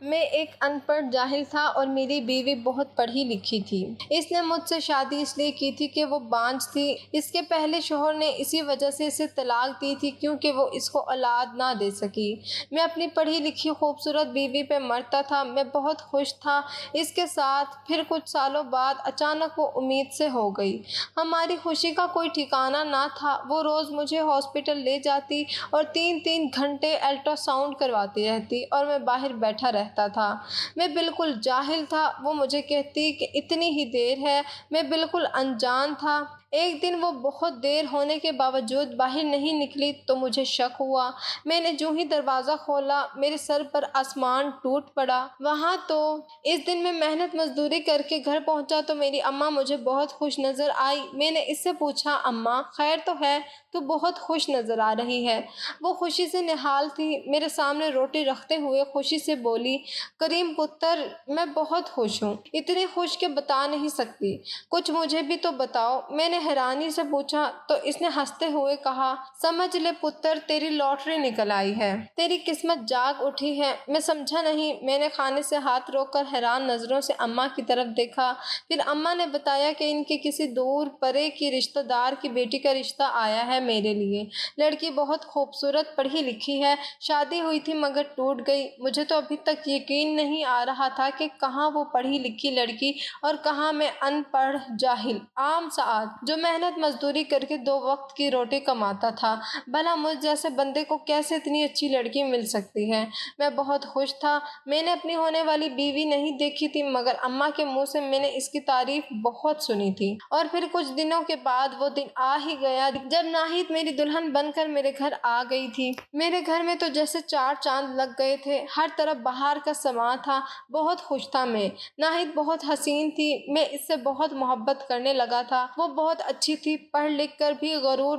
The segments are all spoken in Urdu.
میں ایک ان پڑھ جاہل تھا اور میری بیوی بہت پڑھی لکھی تھی۔ اس نے مجھ سے شادی اس لیے کی تھی کہ وہ بانجھ تھی۔ اس کے پہلے شوہر نے اسی وجہ سے اسے طلاق دی تھی کیونکہ وہ اس کو اولاد نہ دے سکی۔ میں اپنی پڑھی لکھی خوبصورت بیوی پہ مرتا تھا۔ میں بہت خوش تھا اس کے ساتھ۔ پھر کچھ سالوں بعد اچانک وہ امید سے ہو گئی۔ ہماری خوشی کا کوئی ٹھکانہ نہ تھا۔ وہ روز مجھے ہاسپٹل لے جاتی اور 3 گھنٹے الٹرا ساؤنڈ کرواتی رہتی اور میں باہر بیٹھا رہتا تھا۔ میں بالکل جاہل تھا۔ وہ مجھے کہتی کہ اتنی ہی دیر ہے۔ میں بالکل انجان تھا۔ ایک دن وہ بہت دیر ہونے کے باوجود باہر نہیں نکلی تو مجھے شک ہوا۔ میں نے جو ہی دروازہ کھولا میرے سر پر آسمان ٹوٹ پڑا۔ وہاں تو اس دن میں محنت مزدوری کر کے گھر پہنچا تو میری اماں مجھے بہت خوش نظر آئی۔ میں نے اس سے پوچھا اماں خیر تو ہے؟ تو بہت خوش نظر آ رہی ہے۔ وہ خوشی سے نہال تھی۔ میرے سامنے روٹی رکھتے ہوئے خوشی سے بولی کریم پتر میں بہت خوش ہوں، اتنی خوش کہ بتا نہیں سکتی، کچھ مجھے بھی تو بتاؤ۔ میں نے حیرانی سے پوچھا تو اس نے ہنستے ہوئے کہا سمجھ لے پتر تیری لاٹری نکل آئی ہے، تیری قسمت جاگ اٹھی ہے۔ میں سمجھا نہیں۔ میں نے کھانے سے ہاتھ روک کر حیران نظروں سے اماں کی طرف دیکھا۔ پھر اماں نے بتایا کہ ان کے کسی دور پرے کی رشتہ دار کی بیٹی کا رشتہ آیا ہے میرے لیے۔ لڑکی بہت خوبصورت پڑھی لکھی ہے، شادی ہوئی تھی مگر ٹوٹ گئی۔ مجھے تو ابھی تک یقین نہیں آ رہا تھا کہ کہاں وہ پڑھی لکھی لڑکی اور کہاں میں ان پڑھ جاہل عام سا آدمی جو محنت مزدوری کر کے 2 وقت کی روٹی کماتا تھا۔ بھلا مجھ جیسے بندے کو کیسے اتنی اچھی لڑکی مل سکتی ہے؟ میں بہت خوش تھا۔ میں نے اپنی ہونے والی بیوی نہیں دیکھی تھی مگر اماں کے منہ سے میں نے اس کی تعریف بہت سنی تھی۔ اور پھر کچھ دنوں کے بعد وہ دن آ ہی گیا جب ناہید میری دلہن بن کر میرے گھر آ گئی تھی۔ میرے گھر میں تو جیسے 4 چاند لگ گئے تھے، ہر طرف بہار کا سماں تھا۔ بہت خوش تھا میں۔ ناہید بہت حسین تھی، میں اس سے بہت محبت کرنے لگا تھا۔ وہ بہت اچھی تھی، پڑھ لکھ کر بھی غرور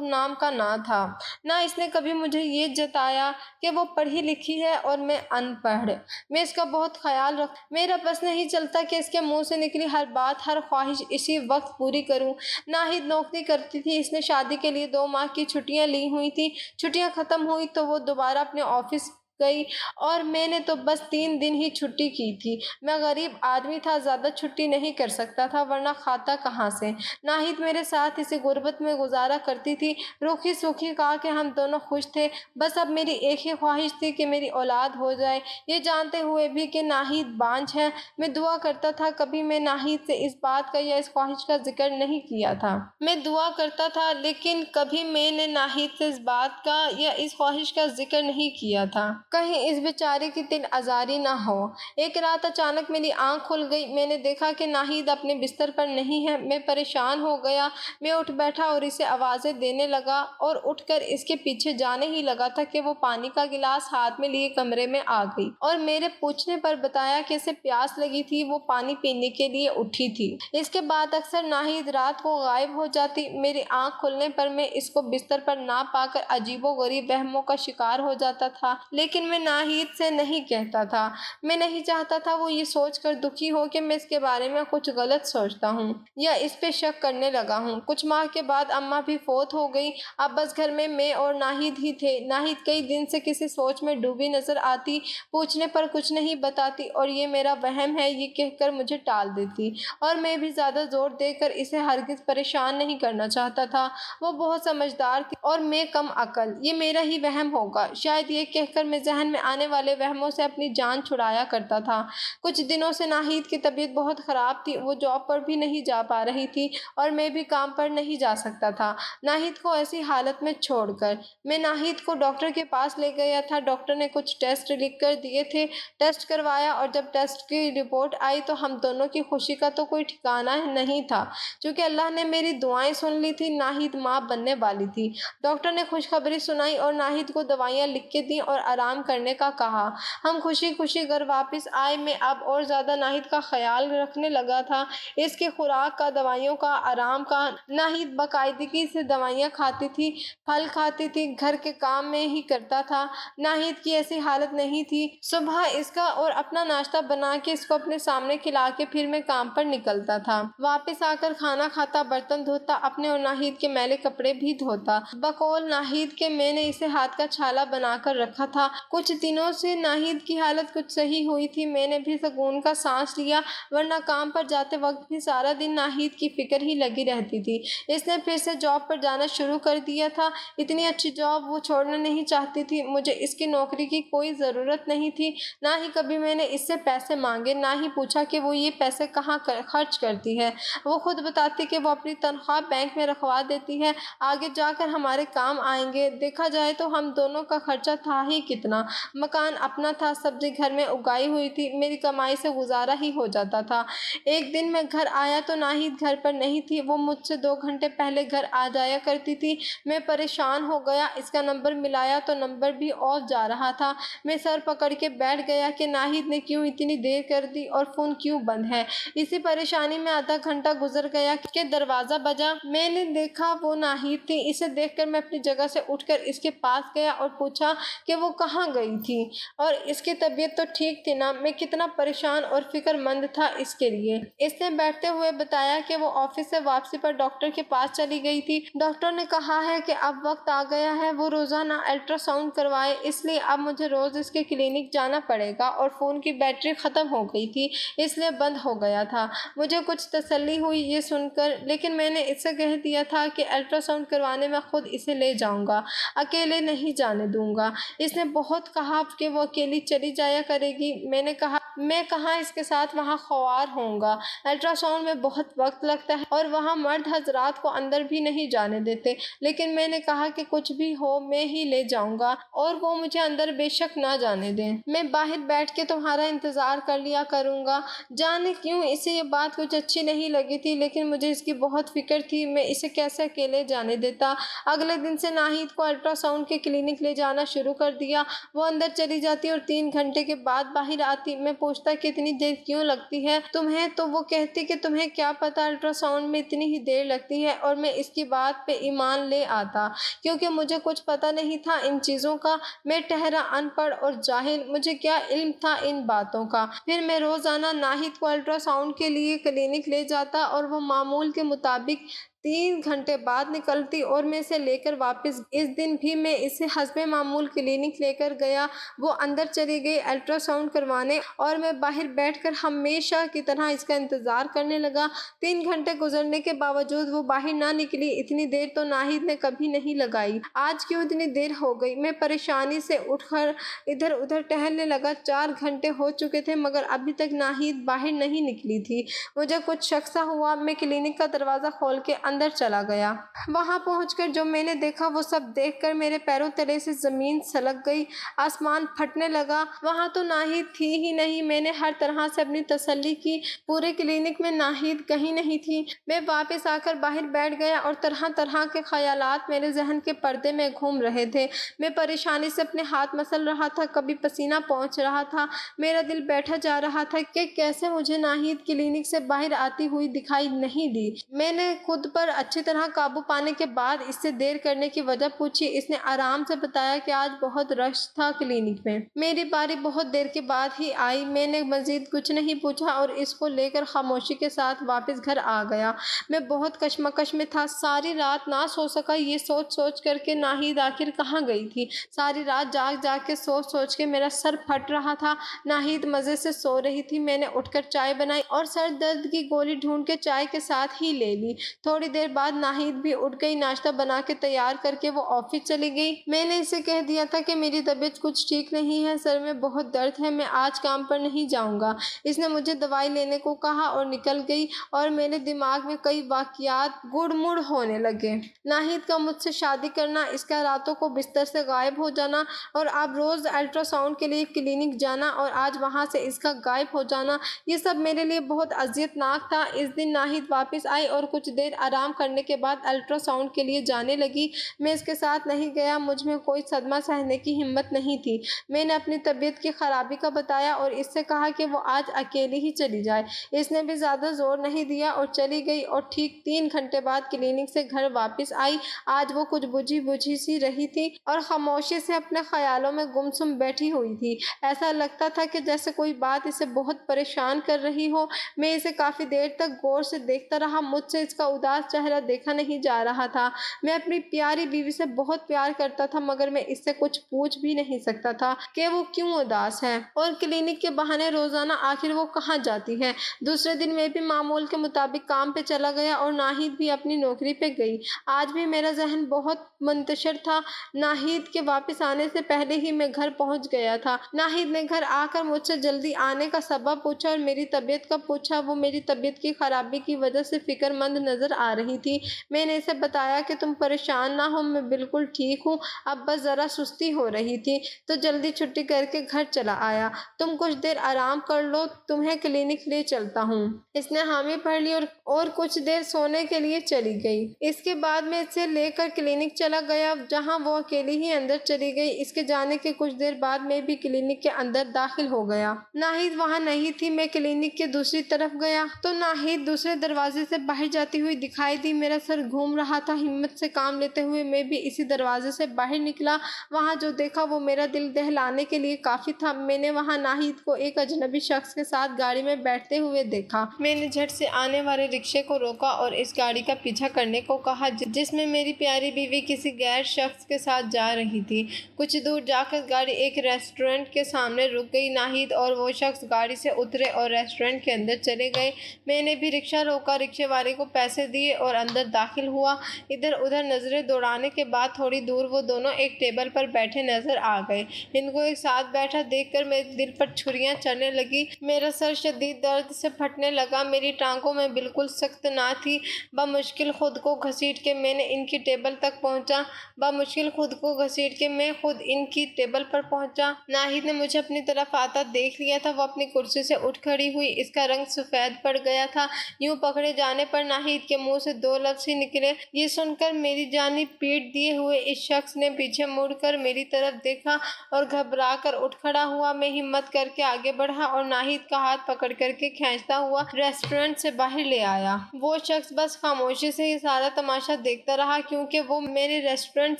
نام کا نہ تھا۔ نہ اس نے کبھی مجھے یہ جتایا کہ وہ پڑھی لکھی ہے اور میں ان پڑھ۔ میں اس کا بہت خیال میرا بس نہیں چلتا کہ اس کے منہ سے نکلی ہر بات، ہر خواہش اسی وقت پوری کروں۔ ناہید نوکری کرتی تھی، اس نے شادی کے لیے 2 ماہ کی چھٹیاں لی ہوئی تھی۔ چھٹیاں ختم ہوئی تو وہ دوبارہ اپنے آفس گئی اور میں نے تو بس 3 دن ہی چھٹی کی تھی۔ میں غریب آدمی تھا، زیادہ چھٹی نہیں کر سکتا تھا ورنہ کھاتا کہاں سے۔ ناہید میرے ساتھ اسی غربت میں گزارا کرتی تھی۔ روکھی سوکھی کہا کہ ہم دونوں خوش تھے، بس اب میری ایک ہی خواہش تھی کہ میری اولاد ہو جائے۔ یہ جانتے ہوئے بھی کہ ناہید بانجھ ہے، میں دعا کرتا تھا۔ کبھی میں ناہید سے اس بات کا یا اس خواہش کا ذکر نہیں کیا تھا۔ میں دعا کرتا تھا لیکن کبھی میں نے ناہید سے اس بات کا یا اس خواہش کا ذکر نہیں کیا تھا، کہیں اس بیچارے کی دل آزاری نہ ہو۔ ایک رات اچانک میری آنکھ کھل گئی۔ میں نے دیکھا کہ ناہید اپنے بستر پر نہیں ہے۔ میں پریشان ہو گیا۔ میں اٹھ بیٹھا اور اسے آوازیں دینے لگا اور اٹھ کر اس کے پیچھے جانے ہی لگا تھا کہ وہ پانی کا گلاس ہاتھ میں لیے کمرے میں آ گئی اور میرے پوچھنے پر بتایا کہ اسے پیاس لگی تھی، وہ پانی پینے کے لیے اٹھی تھی۔ اس کے بعد اکثر ناہید رات کو غائب ہو جاتی۔ میری آنکھ کھلنے پر میں اس کو بستر پر نہ پا کر عجیب و غریب وہموں کا شکار ہو جاتا تھا، لیکن میں ناہید سے نہیں کہتا تھا۔ میں نہیں چاہتا تھا وہ یہ سوچ کر دکھی ہو کہ میں اس کے بارے میں کچھ غلط سوچتا ہوں یا اس پہ شک کرنے لگا ہوں۔ کچھ ماہ کے بعد اماں بھی فوت ہو گئی۔ اب بس گھر میں اور ناہید ہی تھے۔ ناہید کئی دن سے کسی سوچ میں ڈوبی نظر آتی، پوچھنے پر کچھ نہیں بتاتی اور یہ میرا وہم ہے یہ کہہ کر مجھے ٹال دیتی، اور میں بھی زیادہ زور دے کر اسے ہرگز پریشان نہیں کرنا چاہتا تھا۔ وہ بہت سمجھدار تھی اور میں کم عقل، یہ میرا ہی وہم ہوگا شاید، یہ کہہ کر میں ذہن میں آنے والے وہموں سے اپنی جان چھڑایا کرتا تھا۔ کچھ دنوں سے ناہید کی طبیعت بہت خراب تھی، وہ جاب پر بھی نہیں جا پا رہی تھی اور میں بھی کام پر نہیں جا سکتا تھا ناہید کو ایسی حالت میں چھوڑ کر۔ میں ناہید کو ڈاکٹر کے پاس لے گیا تھا۔ ڈاکٹر نے کچھ ٹیسٹ لکھ کر دیے تھے، ٹیسٹ کروایا اور جب ٹیسٹ کی رپورٹ آئی تو ہم دونوں کی خوشی کا تو کوئی ٹھکانہ نہیں تھا، چونکہ اللہ نے میری دعائیں سن لی تھی۔ ناہید ماں بننے والی تھی۔ ڈاکٹر نے خوشخبری سنائی اور ناہید کو دوائیاں لکھ کے دیں اور آرام کرنے کا کہا۔ ہم خوشی خوشی گھر واپس آئے۔ میں اب اور زیادہ ناہید کا خیال رکھنے لگا تھا، اس کی خوراک کا، دوائیوں کا، آرام کا۔ ناہید باقاعدگی سے دوائیاں کھاتی تھی، پھل کھاتی تھی، گھر کے کام میں ہی کرتا تھا۔ ناہید کی ایسی حالت نہیں تھی۔ صبح اس کا اور اپنا ناشتہ بنا کے اس کو اپنے سامنے کھلا کے پھر میں کام پر نکلتا تھا۔ واپس آ کر کھانا کھاتا، برتن دھوتا، اپنے اور ناہید کے میلے کپڑے بھی دھوتا۔ بقول ناہید کے میں نے اسے ہاتھ کا چھالا بنا کر رکھا تھا کچھ دنوں سے ناہید کی حالت کچھ صحیح ہوئی تھی۔ میں نے بھی سکون کا سانس لیا، ورنہ کام پر جاتے وقت بھی سارا دن ناہید کی فکر ہی لگی رہتی تھی۔ اس نے پھر سے جاب پر جانا شروع کر دیا تھا۔ اتنی اچھی جاب وہ چھوڑنا نہیں چاہتی تھی۔ مجھے اس کی نوکری کی کوئی ضرورت نہیں تھی، نہ ہی کبھی میں نے اس سے پیسے مانگے، نہ ہی پوچھا کہ وہ یہ پیسے کہاں خرچ کرتی ہے۔ وہ خود بتاتی کہ وہ اپنی تنخواہ بینک میں رکھوا دیتی ہے، آگے جا کر ہمارے کام آئیں گے۔ دیکھا جائے تو ہم دونوں کا خرچہ تھا ہی کتنا، مکان اپنا تھا، سبزی گھر میں اگائی ہوئی تھی، میری کمائی سے گزارا ہی ہو جاتا تھا۔ ایک دن میں گھر آیا تو ناہید گھر پر نہیں تھی۔ وہ مجھ سے 2 گھنٹے پہلے گھر آ جایا کرتی تھی۔ میں پریشان ہو گیا، اس کا نمبر ملایا تو نمبر بھی آف جا رہا تھا۔ میں سر پکڑ کے بیٹھ گیا کہ ناہید نے کیوں اتنی دیر کر دی اور فون کیوں بند ہے۔ اسی پریشانی میں آدھا گھنٹہ گزر گیا کہ دروازہ بجا۔ میں نے دیکھا وہ ناہید تھی۔ اسے دیکھ کر میں اپنی جگہ سے اٹھ کر اس کے پاس گیا اور پوچھا کہ وہ کہاں گئی تھی اور اس کی طبیعت تو ٹھیک تھی نا۔ میں کتنا پریشان اور فکر مند تھا اس کے لیے۔ اس نے بیٹھتے ہوئے بتایا کہ وہ آفس سے واپسی پر ڈاکٹر کے پاس چلی گئی تھی۔ ڈاکٹر نے کہا ہے کہ اب وقت آ گیا ہے وہ روزانہ الٹرا ساؤنڈ کروائے، اس لیے اب مجھے روز اس کے کلینک جانا پڑے گا، اور فون کی بیٹری ختم ہو گئی تھی اس لیے بند ہو گیا تھا۔ مجھے کچھ تسلی ہوئی یہ سن کر، لیکن میں نے اس سے کہہ دیا تھا کہ الٹرا ساؤنڈ کروانے میں خود اسے لے جاؤں گا، اکیلے نہیں جانے دوں گا۔ اس نے بہت کہا کہ وہ اکیلی چلی جایا کرے گی۔ میں نے کہا میں کہاں اس کے ساتھ وہاں خوار ہوں گا، الٹرا ساؤنڈ میں بہت وقت لگتا ہے اور وہاں مرد حضرات کو اندر بھی نہیں جانے دیتے، لیکن میں نے کہا کہ کچھ بھی ہو میں ہی لے جاؤں گا اور وہ مجھے اندر بے شک نہ جانے دیں۔ میں باہر بیٹھ کے تمہارا انتظار کر لیا کروں گا۔ جانے کیوں اسے یہ بات کچھ اچھی نہیں لگی تھی، لیکن مجھے اس کی بہت فکر تھی، میں اسے کیسے اکیلے جانے دیتا۔ اگلے دن سے ناہید کو الٹرا ساؤنڈ کے کلینک لے جانا شروع کر دیا۔ وہ اندر چلی جاتی اور 3 گھنٹے کے بعد باہر آتی۔ میں پوچھتا کہ اتنی دیر کیوں لگتی ہے تمہیں، تو وہ کہتی کہ تمہیں کیا پتا الٹرا ساؤنڈ میں اتنی ہی دیر لگتی ہے، اور میں اس کی بات پہ ایمان لے آتا کیونکہ مجھے کچھ پتا نہیں تھا ان چیزوں کا۔ میں ٹھہرا ان پڑھ اور جاہل، مجھے کیا علم تھا ان باتوں کا۔ پھر میں روزانہ ناہید کو الٹرا ساؤنڈ کے لیے کلینک لے جاتا اور وہ معمول کے مطابق 3 گھنٹے بعد نکلتی اور میں اسے لے کر واپس۔ اس دن بھی میں اسے حسب معمول کلینک لے کر گیا۔ وہ اندر چلی گئی الٹرا ساؤنڈ کروانے اور میں باہر بیٹھ کر ہمیشہ کی طرح اس کا انتظار کرنے لگا۔ 3 گھنٹے گزرنے کے باوجود وہ باہر نہ نکلی۔ اتنی دیر تو ناہید نے کبھی نہیں لگائی، آج کیوں اتنی دیر ہو گئی؟ میں پریشانی سے اٹھ کر ادھر ادھر ٹہلنے لگا۔ 4 گھنٹے ہو چکے تھے مگر ابھی تک ناہید باہر نہیں نکلی تھی۔ مجھے کچھ شک سا ہوا۔ میں کلینک کا دروازہ کھول کے اندر چلا گیا۔ وہاں پہنچ کر جو میں نے دیکھا وہ سب دیکھ کر میرے پیروں تلے سے زمین سلگ گئی، آسمان پھٹنے لگا۔ وہاں تو ناہید تھی ہی نہیں۔ میں نے ہر طرح سے اپنی تسلی کی، پورے کلینک میں ناہید کہیں نہیں تھی۔ میں واپس آ کر باہر بیٹھ گیا اور طرح طرح کے خیالات میرے ذہن کے پردے میں گھوم رہے تھے۔ میں پریشانی سے اپنے ہاتھ مسل رہا تھا، کبھی پسینہ پہنچ رہا تھا۔ میرا دل بیٹھا جا رہا تھا کہ کیسے مجھے ناہید کلینک سے باہر آتی ہوئی دکھائی نہیں دی۔ میں نے خود پر اچھی طرح قابو پانے کے بعد اس سے دیر کرنے کی وجہ پوچھی۔ اس نے آرام سے بتایا کہ آج بہت رش تھا کلینک میں، میری باری بہت دیر کے بعد ہی آئی۔ میں نے مزید کچھ نہیں پوچھا اور اس کو لے کر خاموشی کے ساتھ واپس گھر آ گیا۔ میں بہت کشمکش میں تھا، ساری رات نہ سو سکا، یہ سوچ سوچ کر کہ ناہید آخر کہاں گئی تھی۔ ساری رات جاگ جاگ کے سوچ سوچ کے میرا سر پھٹ رہا تھا۔ ناہید مزے سے سو رہی تھی۔ میں نے اٹھ کر چائے بنائی اور سر درد کی گولی ڈھونڈ کے چائے کے ساتھ ہی لے لی۔ تھوڑی دیر بعد ناہید بھی اٹھ گئی، ناشتہ بنا کے تیار کر کے وہ آفس چلی گئی۔ میں نے اسے کہہ دیا تھا کہ میری طبیعت کچھ ٹھیک نہیں ہے، سر میں بہت درد ہے، میں آج کام پر نہیں جاؤں گا۔ اس نے مجھے دوائی لینے کو کہا اور نکل گئی اور میرے دماغ میں کئی واقعات گڑ مڑ ہونے لگے۔ ناہید کا مجھ سے شادی کرنا، اس کا راتوں کو بستر سے غائب ہو جانا اور اب روز الٹرا ساؤنڈ کے لیے کلینک جانا اور آج وہاں سے اس کا غائب ہو جانا، یہ سب میرے لیے بہت اذیت ناک تھا۔ اس دن ناہید واپس آئی اور کچھ دیر آرام کرنے کے بعد الٹرا ساؤنڈ کے لیے جانے لگی۔ میں اس کے ساتھ نہیں گیا، مجھ میں کوئی صدمہ سہنے کی ہمت نہیں تھی۔ میں نے اپنی طبیعت کی خرابی کا بتایا اور اس سے کہا کہ وہ آج اکیلی ہی چلی جائے۔ اس نے بھی زیادہ زور نہیں دیا اور چلی گئی اور ٹھیک 3 گھنٹے بعد کلینک سے گھر واپس آئی۔ آج وہ کچھ بجھی بجھی سی رہی تھی اور خاموشی سے اپنے خیالوں میں گمسم بیٹھی ہوئی تھی۔ ایسا لگتا تھا کہ جیسے کوئی بات اسے بہت پریشان کر رہی ہو۔ میں اسے کافی دیر تک غور سے دیکھتا رہا، مجھ سے اس کا اداس اداس چہرہ دیکھا نہیں جا رہا تھا۔ میں اپنی پیاری بیوی سے بہت پیار کرتا تھا مگر میں اس سے کچھ پوچھ بھی نہیں سکتا تھا کہ وہ کیوں اداس ہے اور کلینک کے بہانے روزانہ آخر وہ کہاں جاتی ہے۔ دوسرے دن میں بھی معمول کے مطابق کام پہ چلا گیا اور ناہید بھی اپنی نوکری پہ گئی۔ آج بھی میرا ذہن بہت منتشر تھا۔ ناہید کے واپس آنے سے پہلے ہی میں گھر پہنچ گیا تھا۔ ناہید نے گھر آ کر مجھ سے جلدی آنے کا سبب پوچھا اور میری طبیعت کا پوچھا۔ وہ میری طبیعت کی خرابی کی وجہ سے فکر مند نظر آ رہی تھی۔ میں نے اسے بتایا کہ تم پریشان نہ ہو، میں بالکل ٹھیک ہوں، اب بس ذرا سستی ہو رہی تھی تو جلدی چھٹی کر کے گھر چلا آیا۔ تم کچھ دیر آرام کر لو، تمہیں کلینک لے چلتا ہوں۔ اس نے حامی بھر لی اور کچھ دیر سونے کے لیے چلی گئی۔ اس کے بعد میں اسے لے کر کلینک چلا گیا جہاں وہ اکیلی ہی اندر چلی گئی۔ اس کے جانے کے کچھ دیر بعد میں بھی کلینک کے اندر داخل ہو گیا۔ ناہید وہاں نہیں تھی۔ میں کلینک کے دوسری طرف گیا تو ناہید دوسرے دروازے سے باہر جاتی ہوئی دکھائی دی۔ میرا سر گھوم رہا تھا۔ ہمت سے کام لیتے ہوئے میں بھی اسی دروازے سے باہر نکلا۔ وہاں جو دیکھا وہ میرا دل دہلانے کے لیے کافی تھا۔ میں نے وہاں ناہید کو ایک اجنبی شخص کے ساتھ گاڑی میں بیٹھتے ہوئے دیکھا۔ میں نے جھٹ سے آنے والے رکشے کو روکا اور اس گاڑی کا پیچھا کرنے کو کہا جس میں میری پیاری بیوی کسی غیر شخص کے ساتھ جا رہی تھی۔ کچھ دور جا کر گاڑی ایک ریسٹورینٹ کے سامنے رک گئی۔ ناہید اور وہ شخص گاڑی سے اترے اور ریسٹورینٹ کے اندر چلے گئے۔ میں نے بھی رکشہ روکا، رکشے والے کو پیسے دیے اور اندر داخل ہوا۔ ادھر ادھر نظریں دوڑانے کے بعد تھوڑی دور وہ دونوں ایک ٹیبل پر بیٹھے نظر آ گئے۔ ان کو ایک ساتھ بیٹھا دیکھ کر میرے دل پر چھریاں چلنے لگی۔ میرا سر شدید درد سے پھٹنے لگا۔ میری ٹانگوں میں بالکل سخت نہ تھی۔ بمشکل خود کو گھسیٹ کے میں ان کی ٹیبل تک پہنچا۔ بمشکل خود کو گھسیٹ کے میں خود ان کی ٹیبل پر پہنچا۔ ناہید نے مجھے اپنی طرف آتا دیکھ لیا تھا۔ وہ اپنی کرسی سے اٹھ کھڑی ہوئی۔ اس کا رنگ سفید پڑ گیا تھا۔ یوں پکڑے جانے پر ناہید کے منہ سے دو لفظ ہی نکلے۔ یہ سن کر میری جانب پیٹ دیے ہوئے اس شخص نے پیچھے مڑ کر میری طرف دیکھا اور گھبرا کر اٹھ کھڑا ہوا۔ میں ہمت کر کے آگے بڑھا اور ناہید کا ہاتھ پکڑ کر کے کھینچتا ہوا ریسٹورینٹ سے باہر لے آیا۔ وہ شخص بس خاموشی سے یہ سارا تماشا دیکھتا رہا کیونکہ وہ میں نے ریسٹورینٹ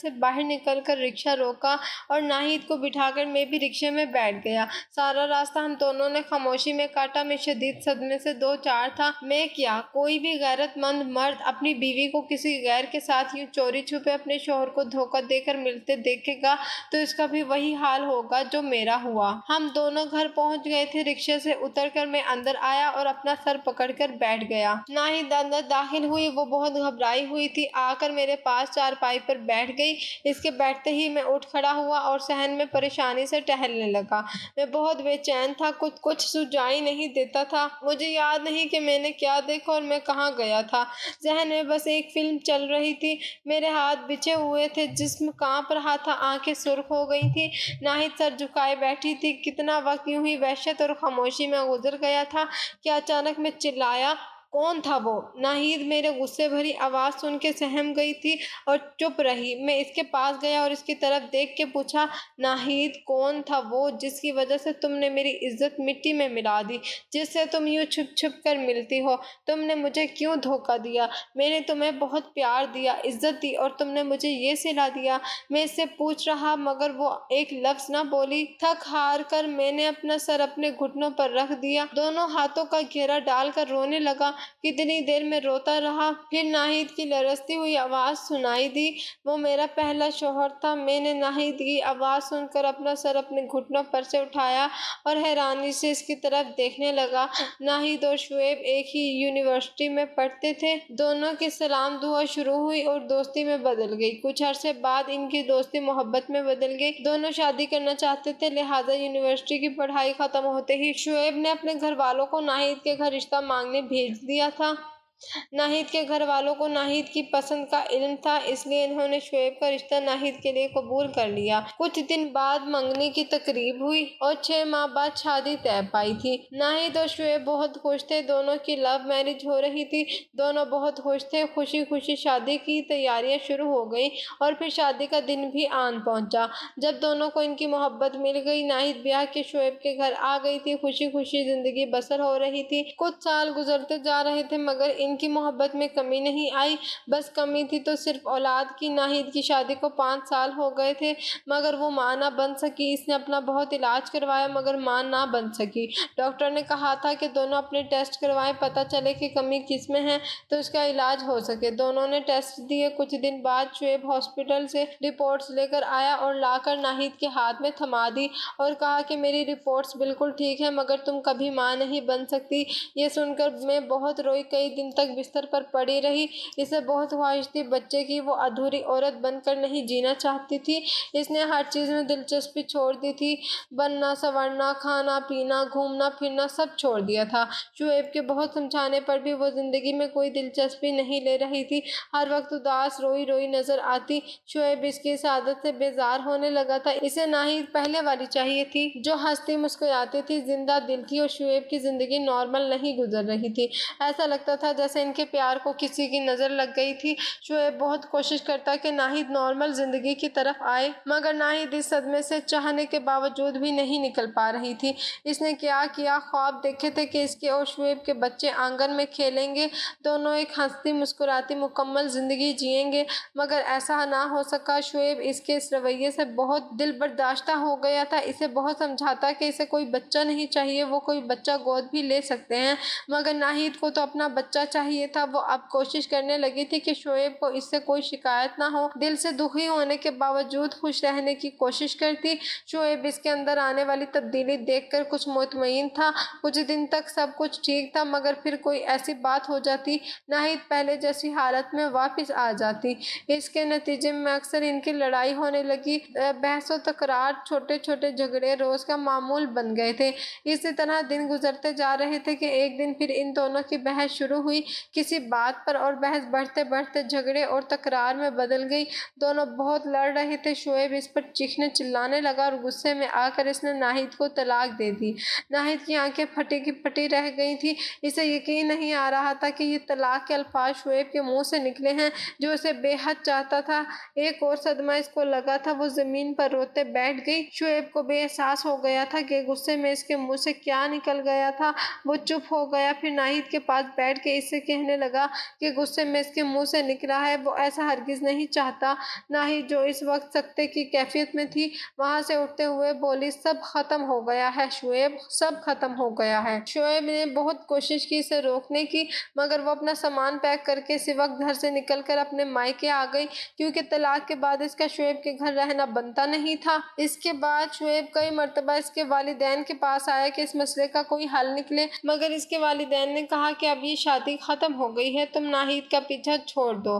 سے باہر نکل کر رکشہ روکا اور ناہید کو بٹھا کر میں بھی رکشے میں بیٹھ گیا۔ سارا راستہ ہم دونوں نے خاموشی میں کاٹا۔ میں شدید صدمے سے دو چار تھا۔ میں کیا کوئی بھی غیرت مند مرد اپنی بیوی کو کسی غیر کے ساتھ یوں چوری چھپے اپنے شوہر کو دھوکہ دے کر ملتے دیکھے گا تو اس کا بھی وہی حال ہوگا جو میرا ہوا۔ ہم دونوں گھر پہنچ گئے تھے۔ رکشے سے اتر کر میں اندر آیا اور اپنا سر پکڑ کر بیٹھ گیا۔ ناہید اندر داخل ہوئی۔ وہ بہت گھبرائی ہوئی تھی۔ آ کر میرے پاس چارپائی پر بیٹھ گئی۔ اس کے بیٹھتے ہی میں اٹھ کھڑا ہوا اور صحن میں پریشانی سے ٹہلنے لگا۔ میں بہت بے چین تھا۔ کچھ سجائی نہیں دیتا تھا۔ مجھے یاد نہیں کہ میں نے کیا دیکھا اور میں کہاں گیا تھا۔ ذہن میں بس ایک فلم چل رہی تھی۔ میرے ہاتھ بچھے ہوئے تھے، جسم کانپ رہا تھا، آنکھیں سرخ ہو گئی تھیں۔ ناہید سر جھکائے بیٹھی تھی۔ کتنا وقت یوں ہی وحشت اور خاموشی میں گزر گیا تھا کہ اچانک میں چلایا، کون تھا وہ؟ ناہید میرے غصے بھری آواز سن کے سہم گئی تھی اور چپ رہی۔ میں اس کے پاس گیا اور اس کی طرف دیکھ کے پوچھا، ناہید کون تھا وہ جس کی وجہ سے تم نے میری عزت مٹی میں ملا دی، جس سے تم یوں چھپ چھپ کر ملتی ہو؟ تم نے مجھے کیوں دھوکہ دیا؟ میں نے تمہیں بہت پیار دیا، عزت دی اور تم نے مجھے یہ سلا دیا۔ میں اس سے پوچھ رہا مگر وہ ایک لفظ نہ بولی۔ تھک ہار کر میں نے اپنا سر اپنے گھٹنوں پر رکھ دیا، دونوں ہاتھوں کا گھیرا ڈال کر رونے لگا۔ کتنی دیر میں روتا رہا، پھر ناہید کی لرزتی ہوئی آواز سنائی دی، وہ میرا پہلا شوہر تھا۔ میں نے ناہید کی آواز سن کر اپنا سر اپنے گھٹنوں پر سے اٹھایا اور حیرانی سے اس کی طرف دیکھنے لگا۔ ناہید اور شعیب ایک ہی یونیورسٹی میں پڑھتے تھے۔ دونوں کی سلام دعا شروع ہوئی اور دوستی میں بدل گئی۔ کچھ عرصے بعد ان کی دوستی محبت میں بدل گئی۔ دونوں شادی کرنا چاہتے تھے، لہٰذا یونیورسٹی کی پڑھائی ختم ہوتے ہی شعیب نے اپنے گھر والوں کو ناہید کے گھر رشتہ مانگنے بھیج دیا تھا۔ ناہید کے گھر والوں کو ناہید کی پسند کا علم تھا، اس لیے انہوں نے شعیب کا رشتہ ناہید کے لیے قبول کر لیا۔ کچھ دن بعد منگنی کی تقریب ہوئی اور 6 ماہ بعد شادی طے پائی تھی۔ ناہید اور شعیب بہت خوش تھے۔ دونوں کی لو میرج ہو رہی تھی۔ دونوں بہت خوش تھے۔ خوشی خوشی شادی کی تیاریاں شروع ہو گئیں اور پھر شادی کا دن بھی آن پہنچا۔ جب دونوں کو ان کی محبت مل گئی، ناہید بیاہ کے شعیب کے گھر آ گئی تھی۔ خوشی خوشی زندگی بسر ہو رہی تھی۔ کچھ سال گزرتے جا رہے تھے مگر ان ان کی محبت میں کمی نہیں آئی، بس کمی تھی تو صرف اولاد کی۔ ناہید کی شادی کو 5 سال ہو گئے تھے مگر وہ ماں نہ بن سکی۔ اس نے اپنا بہت علاج کروایا مگر ماں نہ بن سکی۔ ڈاکٹر نے کہا تھا کہ دونوں اپنے ٹیسٹ کروائیں، پتہ چلے کہ کمی کس میں ہے تو اس کا علاج ہو سکے۔ دونوں نے ٹیسٹ دیے۔ کچھ دن بعد شعیب ہاسپٹل سے رپورٹس لے کر آیا اور لا کر ناہید کے ہاتھ میں تھما دی اور کہا کہ میری رپورٹس بالکل ٹھیک ہیں مگر تم کبھی ماں نہیں بن سکتی۔ یہ سن کر میں بہت روئی، کئی دن تک بستر پر پڑی رہی۔ اسے بہت خواہش تھی بچے کی، وہ ادھوری عورت بن کر نہیں جینا چاہتی تھی۔ اس نے ہر چیز میں دلچسپی چھوڑ دی تھی، بننا سنورنا، کھانا پینا، گھومنا پھرنا سب چھوڑ دیا تھا۔ شعیب کے بہت سمجھانے پر بھی وہ زندگی میں کوئی دلچسپی نہیں لے رہی تھی، ہر وقت اداس روئی روئی نظر آتی۔ شعیب اس کی اس عادت سے بیزار ہونے لگا تھا۔ اسے ناہید پہلے والی چاہیے تھی جو ہنستی مسکراتی تھی، زندہ دل تھی، اور شعیب کی زندگی نارمل نہیں گزر رہی تھی۔ ایسا لگتا تھا جیسے ان کے پیار کو کسی کی نظر لگ گئی تھی۔ شعیب بہت کوشش کرتا کہ ناہید نارمل زندگی کی طرف آئے مگر ناہید اس صدمے سے چاہنے کے باوجود بھی نہیں نکل پا رہی تھی۔ اس نے کیا خواب دیکھے تھے کہ اس کے اور شعیب کے بچے آنگن میں کھیلیں گے، دونوں ایک ہنستی مسکراتی مکمل زندگی جئیں گے مگر ایسا نہ ہو سکا۔ شعیب اس کے اس رویے سے بہت دل برداشتہ ہو گیا تھا۔ اسے بہت سمجھاتا کہ اسے کوئی بچہ نہیں چاہیے، وہ کوئی بچہ گود بھی لے سکتے ہیں مگر ناہید کو تو اپنا بچہ چاہیے تھا۔ وہ اب کوشش کرنے لگی تھی کہ شعیب کو اس سے کوئی شکایت نہ ہو، دل سے دکھی ہونے کے باوجود خوش رہنے کی کوشش کرتی۔ شعیب اس کے اندر آنے والی تبدیلی دیکھ کر کچھ مطمئن تھا۔ کچھ دن تک سب کچھ ٹھیک تھا مگر پھر کوئی ایسی بات ہو جاتی، ناہید پہلے جیسی حالت میں واپس آ جاتی۔ اس کے نتیجے میں اکثر ان کی لڑائی ہونے لگی، بحث و تکرار، چھوٹے چھوٹے جھگڑے روز کا معمول بن گئے تھے۔ اسی طرح دن گزرتے جا رہے تھے کہ ایک دن پھر ان دونوں کی بحث شروع ہوئی کسی بات پر، اور بحث بڑھتے بڑھتے جھگڑے اور تکرار میں بدل گئی۔ دونوں بہت لڑ رہے تھے۔ شعیب اس پر چیخنے چلانے لگا اور غصے میں آ کر اس نے ناہید کو طلاق دے دی۔ ناہید کی آنکھیں پھٹی کی پھٹی رہ گئی تھیں۔ اسے یقین نہیں آ رہا تھا کہ یہ طلاق کے الفاظ شعیب کے منہ سے نکلے ہیں جو اسے بے حد چاہتا تھا۔ ایک اور صدمہ اس کو لگا تھا، وہ زمین پر روتے بیٹھ گئی۔ شعیب کو بے احساس ہو گیا تھا کہ غصے میں اس کے منہ سے کیا نکل گیا تھا۔ وہ چپ ہو گیا، پھر ناہید کے پاس بیٹھ کے اس سے کہنے لگا کہ غصے میں اس کے منہ سے نکلا ہے، وہ ایسا ہرگز نہیں چاہتا۔ ناہید جو اس وقت سکتے کی کیفیت میں تھی وہاں سے اٹھتے ہوئے بولی، سب ختم ہو گیا ہے شعیب، سب ختم ہو گیا ہے۔ شعیب نے بہت کوشش کی اسے روکنے کی مگر وہ اپنا سامان پیک کر کے اسی وقت گھر سے نکل کر اپنے مائکے آ گئی، کیونکہ طلاق کے بعد اس کا شعیب کے گھر رہنا بنتا نہیں تھا۔ اس کے بعد شعیب کئی مرتبہ اس کے والدین کے پاس آیا کہ اس مسئلے کا کوئی حل نکلے مگر اس کے والدین نے کہا کہ اب یہ شادی ختم ہو گئی ہے، تم ناہید کا پیچھا چھوڑ دو۔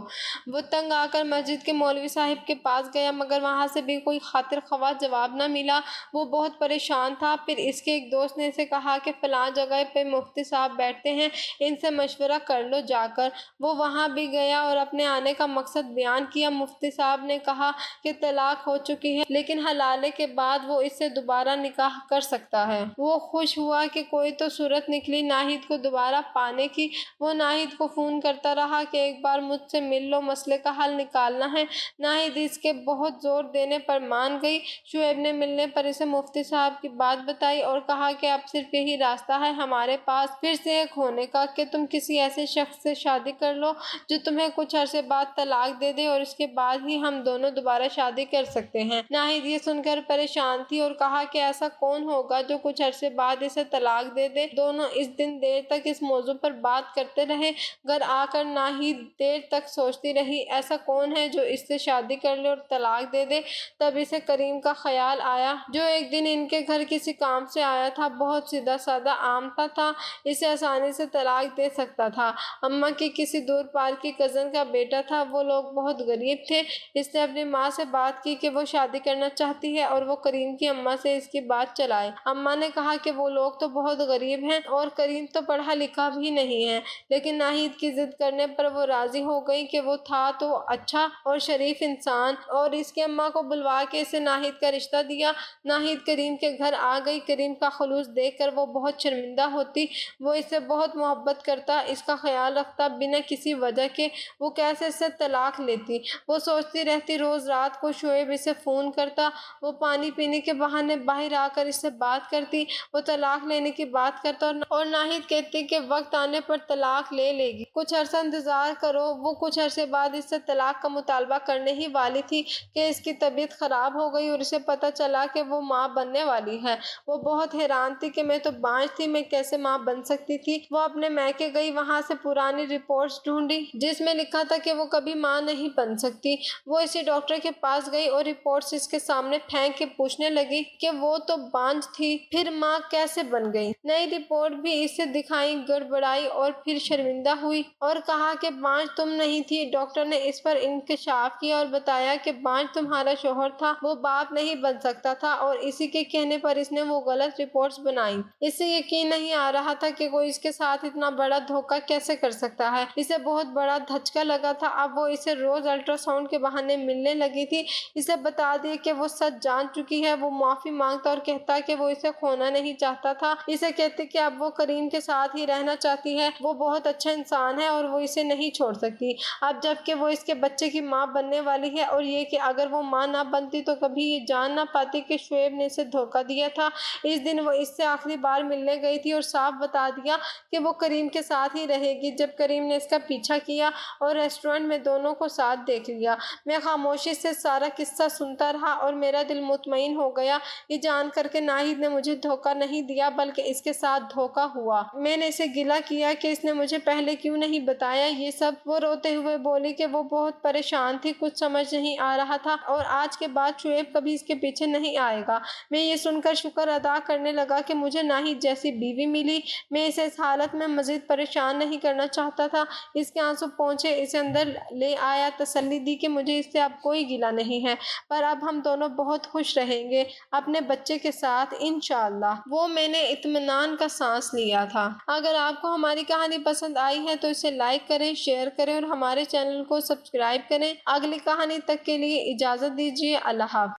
وہ تنگ آ کر مسجد کے مولوی صاحب کے پاس گیا مگر وہاں سے بھی کوئی خاطر خواہ جواب نہ ملا۔ وہ بہت پریشان تھا۔ پھر اس کے ایک دوست نے اسے کہا کہ فلاں جگہ پہ مفتی صاحب بیٹھتے ہیں، ان سے مشورہ کر لو جا کر۔ وہ وہاں بھی گیا اور اپنے آنے کا مقصد بیان کیا۔ مفتی صاحب نے کہا کہ طلاق ہو چکی ہے لیکن حلالے کے بعد وہ اس سے دوبارہ نکاح کر سکتا ہے۔ وہ خوش ہوا کہ کوئی تو صورت نکلی ناہید کو دوبارہ پانے کی۔ وہ ناہید کو فون کرتا رہا کہ ایک بار مجھ سے مل لو، مسئلے کا حل نکالنا ہے۔ ناہید اس کے بہت زور دینے پر مان گئی۔ شعیب نے ملنے پر اسے مفتی صاحب کی بات بتائی اور کہا کہ اب صرف یہی راستہ ہے ہمارے پاس پھر سے ایک ہونے کا کہ تم کسی ایسے شخص سے شادی کر لو جو تمہیں کچھ عرصے بعد طلاق دے دے اور اس کے بعد ہی ہم دونوں دوبارہ شادی کر سکتے ہیں۔ ناہید یہ سن کر پریشان تھی اور کہا کہ ایسا کون ہوگا جو کچھ عرصے بعد اسے طلاق دے دے۔ دونوں اس دن دیر تک اس موضوع پر بات کرتے رہے۔ گھر آ کر ناہید دیر تک سوچتی رہی ایسا کون ہے جو اس سے شادی کر لے اور طلاق دے دے۔ تب اسے کریم کا خیال آیا جو ایک دن ان کے گھر کسی کام سے آیا تھا، بہت سیدھا سادہ عام تھا، اسے آسانی سے طلاق دے سکتا تھا۔ اماں کی کسی دور پار کی کزن کا بیٹا تھا، وہ لوگ بہت غریب تھے۔ اس نے اپنی ماں سے بات کی کہ وہ شادی کرنا چاہتی ہے اور وہ کریم کی اماں سے اس کی بات چلائے۔ اماں نے کہا کہ وہ لوگ تو بہت غریب ہیں اور کریم تو پڑھا لکھا بھی نہیں ہے، لیکن ناہید کی ضد کرنے پر وہ راضی ہو گئی کہ وہ تھا تو اچھا اور شریف انسان، اور اس کی اماں کو بلوا کے اسے ناہید کا رشتہ دیا۔ ناہید کریم کے گھر آ گئی۔ کریم کا خلوص دیکھ کر وہ بہت شرمندہ ہوتی، وہ اس سے بہت محبت کرتا، اس کا خیال رکھتا، بنا کسی وجہ کے وہ کیسے اس سے طلاق لیتی۔ وہ سوچتی رہتی، روز رات کو شعیب اسے فون کرتا، وہ پانی پینے کے بہانے باہر آ کر اس سے بات کرتی، وہ طلاق لینے کی بات کرتا اور ناہید کہتی کہ وقت آنے پر طلاق طلاق لے گی، کچھ عرصہ انتظار کرو۔ وہ کچھ عرصے بعد اس سے طلاق کا مطالبہ کرنے ہی والی تھی کہ اس کی طبیعت خراب ہو گئی اور اسے پتہ چلا کہ وہ ماں بننے والی ہے۔ وہ بہت حیران تھی کہ میں تو بانجھ تھی، میں کیسے ماں بن سکتی تھی۔ وہ اپنے میکے گئی، وہاں سے پرانی رپورٹس ڈھونڈی جس میں لکھا تھا کہ وہ کبھی ماں نہیں بن سکتی۔ وہ اسی ڈاکٹر کے پاس گئی اور رپورٹس اس کے سامنے پھینک کے پوچھنے لگی کہ وہ تو بانجھ تھی، پھر ماں کیسے بن گئی؟ نئی رپورٹ بھی اسے دکھائی، گڑبڑائی اور پھر شرمندہ ہوئی اور کہا کہ بانجھ تم نہیں تھی۔ ڈاکٹر نے اس پر انکشاف کیا اور بتایا کہ بانجھ تمہارا شوہر تھا، وہ باپ نہیں بن سکتا تھا اور اسی کے کہنے پر اس نے وہ غلط رپورٹس بنائیں۔ اسے یقین نہیں آ رہا تھا کہ کوئی اس کے ساتھ اتنا بڑا دھوکہ کیسے کر سکتا ہے۔ اسے بہت بڑا دھچکا لگا تھا۔ اب وہ اسے روز الٹرا ساؤنڈ کے بہانے ملنے لگی تھی، اسے بتا دیا کہ وہ سچ جان چکی ہے۔ وہ معافی مانگتا اور کہتا کہ وہ اسے کھونا نہیں چاہتا تھا، اسے کہتے کہ اب وہ کریم کے ساتھ ہی رہنا چاہتی ہے، وہ بہت اچھا انسان ہے اور وہ اسے نہیں چھوڑ سکتی۔ اب جب کہ وہ اس کے بچے کی ماں بننے والی ہے اور یہ کہ اگر وہ ماں نہ بنتی تو کبھی یہ جان نہ پاتی کہ شعیب نے اسے دھوکہ دیا تھا۔ اس دن وہ اس سے آخری بار ملنے گئی تھی اور صاف بتا دیا کہ وہ کریم کے ساتھ ہی رہے گی۔ جب کریم نے اس کا پیچھا کیا اور ریسٹورنٹ میں دونوں کو ساتھ دیکھ لیا، میں خاموشی سے سارا قصہ سنتا رہا اور میرا دل مطمئن ہو گیا یہ جان کر کہ ناہید نے مجھے دھوکہ نہیں دیا بلکہ اس کے ساتھ دھوکہ ہوا۔ میں نے اسے گلہ کیا کہ اس نے مجھے پہلے کیوں نہیں بتایا یہ سب۔ وہ روتے ہوئے بولی کہ وہ بہت پریشان تھی، کچھ سمجھ نہیں آ رہا تھا اور آج کے بعد شعیب کبھی اس کے پیچھے نہیں آئے گا۔ میں یہ سن کر شکر ادا کرنے لگا کہ مجھے ناہید جیسی بیوی ملی۔ میں اسے اس حالت میں مزید پریشان نہیں کرنا چاہتا تھا۔ اس کے آنسو پہنچے، اسے اندر لے آیا، تسلی دی کہ مجھے اس سے اب کوئی گلہ نہیں ہے، پر اب ہم دونوں بہت خوش رہیں گے اپنے بچے کے ساتھ انشاءاللہ۔ وہ میں نے اطمینان کا سانس لیا تھا۔ اگر آپ کو ہماری کہانی پسند آئی ہے تو اسے لائک کریں، شیئر کریں اور ہمارے چینل کو سبسکرائب کریں۔ اگلی کہانی تک کے لیے اجازت دیجیے۔ اللہ حافظ۔